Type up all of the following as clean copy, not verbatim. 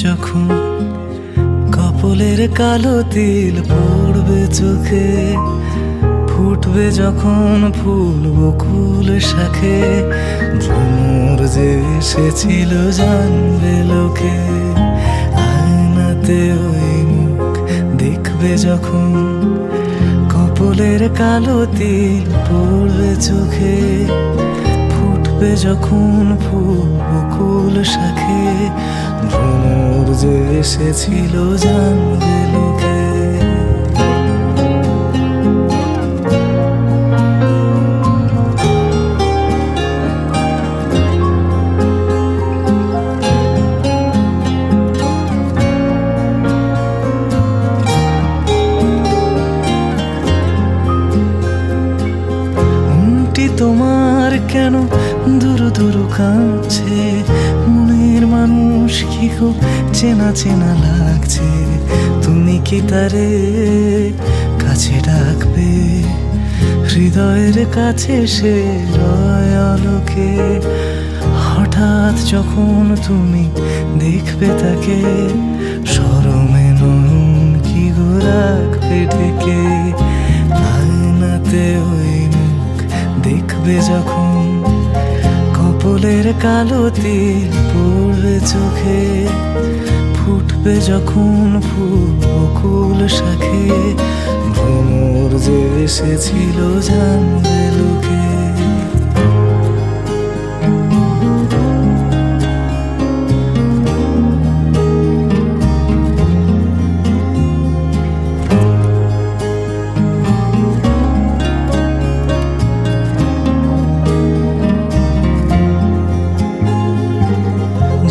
যখন কপলের কালো তিল পড়বে চোখে, ফুটবে যখন ফুল বকুল শাখে, ভ্রমর যে এসেছিল জানবে লোকে। আয়নাতে ওই মুখ দেখবে যখন কপলের কালো তিল পড়বে চোখে, ফুটবে যখন ফুল বকুল শাখে, ভ্রমর যে এসেছিল জানবে লোকে। তোমার কেন দূর দূর কাঁদছে, মনের মানুষ কি খুব চেনা চেনা লাগছে। তুমি কি তারে কাছে ডাকবে, হৃদয়ের কাছে সে রয় আলোকে। হঠাৎ যখন তুমি দেখবে তাকে, শরমে নয়ন কি গো রাখবে ঢেকে। আয়নাতে ওই দেখবে যখন কপলের কালো তিল পড়বে চোখে, ফুটবে যখন ফুল বকুল শাখে, ভ্রমর যে এসেছিল জানবে লোকে।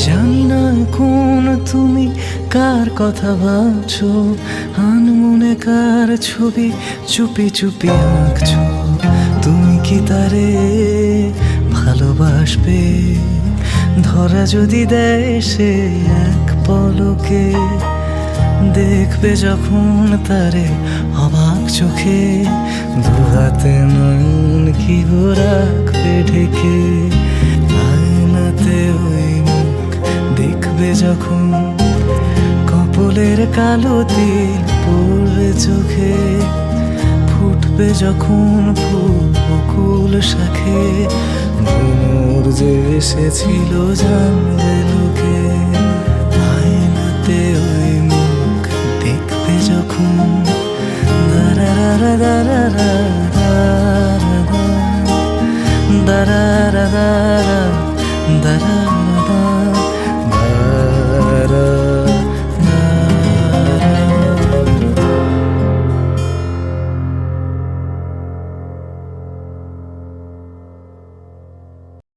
জানি না কোন তুমি কার কথা ভাবছো, আনমনে কার ছবি চুপি চুপি আঁকছো। তুমি কি তারে ভালোবাসবে, ধরা যদি দেয় সে এক পলকে। দেখবে যখন তারে অবাক চোখে, দুহাতে নয়ন কি গো রাখবে ঢেকে। আয়নাতে ওই দেখবে যখন কপলের কালো তিল পড়বে চোখে, ফুটবে যখন ফুল বকুল শাখে, ভ্রমর যে এসেছিল জানবে লোকে। আয়নাতে ওই মুখ দেখবে যখন, দারারা দারারা দারারা দারারা দারারা দারারা